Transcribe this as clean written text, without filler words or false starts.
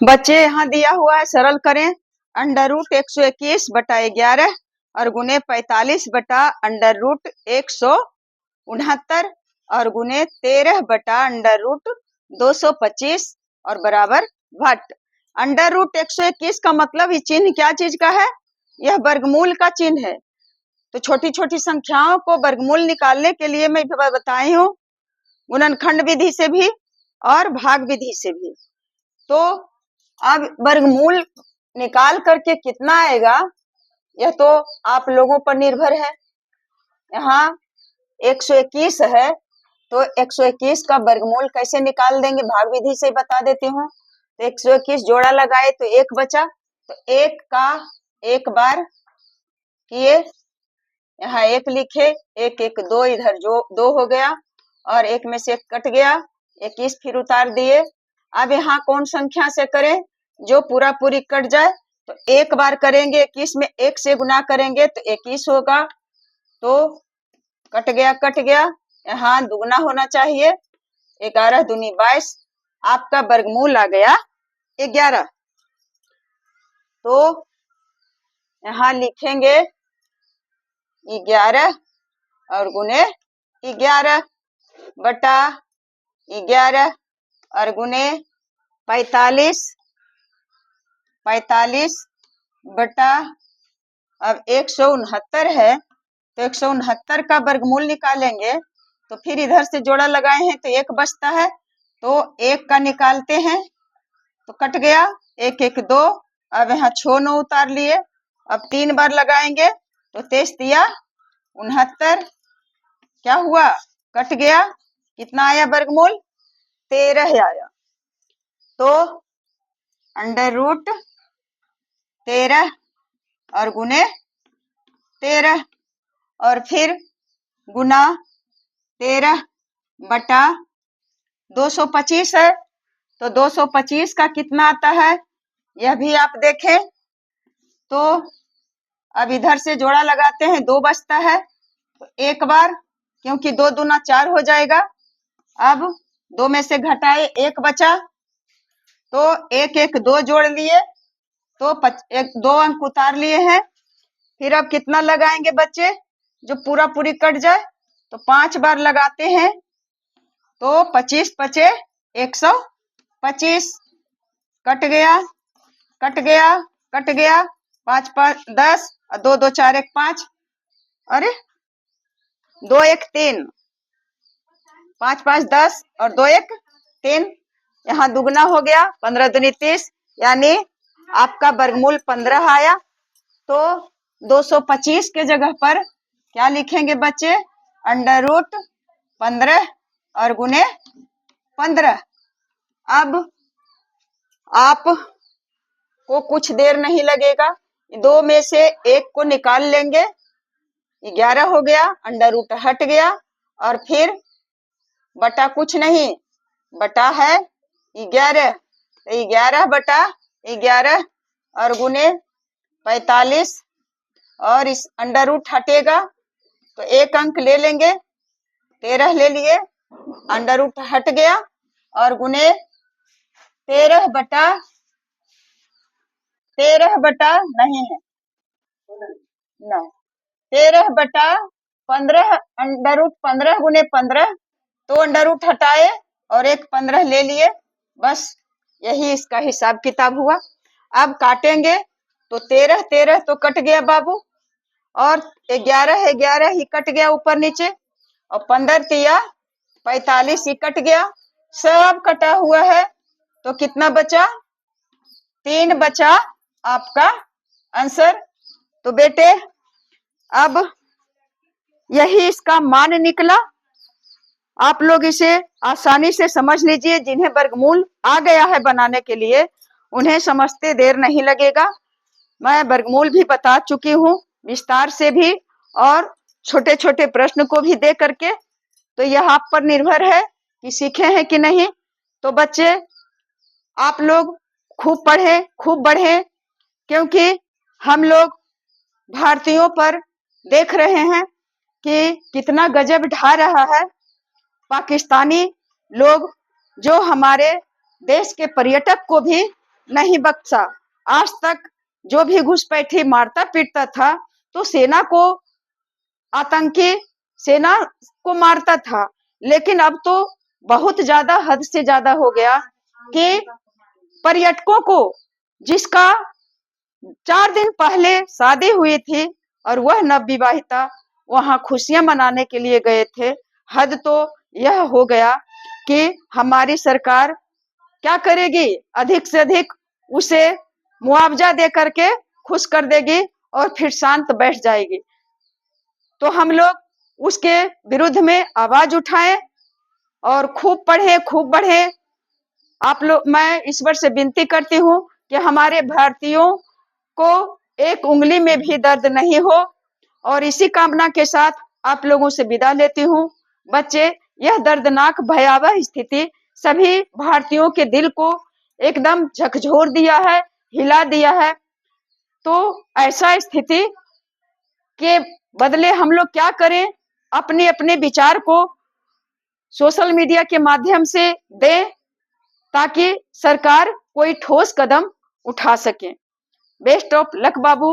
बच्चे यहाँ दिया हुआ है, सरल करें। अंडर रूट 121 बटा 11 और गुने 45 बटा अंडर रूट 169 और गुने 13 बटा अंडर रूट 225 और बराबर भट्ट। अंडर रूट 121 का मतलब ये चिन्ह क्या चीज का है? यह वर्गमूल का चिन्ह है। तो छोटी छोटी संख्याओं को वर्गमूल निकालने के लिए मैं बताई हूँ, गुणनखंड विधि से भी और भाग विधि से भी। तो अब वर्गमूल निकाल करके कितना आएगा यह तो आप लोगों पर निर्भर है। यहाँ 121 है तो 121 का वर्गमूल कैसे निकाल देंगे, भाग विधि से बता देती हूँ। तो 121 जोड़ा लगाए तो 1 बचा, तो 1 का 1 बार किए, यहाँ 1 लिखे, 1 1 2, इधर जो 2 हो गया और 1 में से 1 कट गया, 21 फिर उतार दिए। अब यहाँ कौन संख्या से करें जो पूरा पूरी कट जाए? तो 1 बार करेंगे 21 में 1 से गुना करेंगे तो 21 होगा, तो कट गया, यहाँ दुगना होना चाहिए, 11 दूनी 22, आपका वर्गमूल आ गया 11। तो यहाँ लिखेंगे 11 और गुने 11 बटा 11 और गुने 45 बटा, अब 169 है तो 169 का वर्गमूल निकालेंगे तो फिर इधर से जोड़ा लगाए हैं तो 1 बचता है, तो 1 का निकालते हैं तो कट गया, 1 1 2, अब यहाँ 6 9 उतार लिए, अब 3 बार लगाएंगे तो 23 दिया 69, क्या हुआ? कट गया, कितना आया वर्गमूल? 13 आया। तो अंडर रूट 13 और गुने 13 और फिर गुना 13 बटा 225 है, तो 225 का कितना आता है यह भी आप देखें। तो अब इधर से जोड़ा लगाते हैं, 2 बचता है तो 1 बार, क्योंकि 2 दूना 4 हो जाएगा। अब 2 में से घटाए 1 बचा, तो 1 1 2 जोड़ लिए तो 2 अंक उतार लिए हैं। फिर अब कितना लगाएंगे बच्चे जो पूरा पूरी कट जाए? तो 5 बार लगाते हैं, तो 25 पचे 125, कट गया, 5 5 10 और 2 2 4 1 5, अरे 2 1 3, 5 5 10 और 2 1 3, यहाँ दुगना हो गया, 15 दूनी 30, यानी आपका वर्गमूल 15 आया। तो 225 के जगह पर क्या लिखेंगे बच्चे? अंडर रूट 15 और गुने 15। अब आप को कुछ देर नहीं लगेगा, 2 में से 1 को निकाल लेंगे, 11 हो गया, अंडर रूट हट गया और फिर बटा कुछ नहीं, बटा है 11, 11 बटा 11 और गुने 45 और इस अंडर रूट हटेगा तो 1 अंक ले लेंगे, 13 ले लिए, अंडर रूट हट गया और गुने 13 बटा नहीं है ना, 13 बटा 15, अंडर रूट 15 गुने 15, तो अंडर रूट हटाए और 1 15 ले लिए, बस यही इसका हिसाब किताब हुआ। अब काटेंगे तो 13 13 तो कट गया बाबू, और 11 11 ही कट गया ऊपर नीचे, और 15 तिया 45 ही कट गया, सब कटा हुआ है, तो कितना बचा? 3 बचा आपका आंसर। तो बेटे अब यही इसका मान निकला, आप लोग इसे आसानी से समझ लीजिए। जिन्हें वर्गमूल आ गया है बनाने के लिए उन्हें समझते देर नहीं लगेगा। मैं वर्गमूल भी बता चुकी हूँ विस्तार से भी और छोटे छोटे प्रश्न को भी दे करके, तो यह आप पर निर्भर है कि सीखे हैं कि नहीं। तो बच्चे आप लोग खूब पढ़ें, खूब बढ़ें, क्योंकि हम लोग भारतीयों पर देख रहे हैं कि कितना गजब ढा रहा है पाकिस्तानी लोग, जो हमारे देश के पर्यटक को भी नहीं बख्शा। आज तक जो भी घुसपैठी मारता पीटता था तो सेना को, आतंकी सेना को मारता था, लेकिन अब तो बहुत ज्यादा, हद से ज्यादा हो गया कि पर्यटकों को, जिसका 4 दिन पहले शादी हुई थी और वह नवविवाहिता वहां खुशियां मनाने के लिए गए थे, हद तो यह हो गया कि हमारी सरकार क्या करेगी, अधिक से अधिक उसे मुआवजा दे करके खुश कर देगी और फिर शांत बैठ जाएगी। तो हम लोग उसके विरुद्ध में आवाज उठाएं और खूब पढ़े, खूब बढ़े। आप लोग, मैं ईश्वर से विनती करती हूँ कि हमारे भारतीयों को एक उंगली में भी दर्द नहीं हो, और इसी कामना के साथ आप लोगों से विदा लेती हूँ। बच्चे, यह दर्दनाक भयावह स्थिति सभी भारतीयों के दिल को एकदम झकझोर दिया है, हिला दिया है। तो ऐसा स्थिति के बदले हम लोग क्या करें, अपने अपने विचार को सोशल मीडिया के माध्यम से दें ताकि सरकार कोई ठोस कदम उठा सके। Best of luck Babu.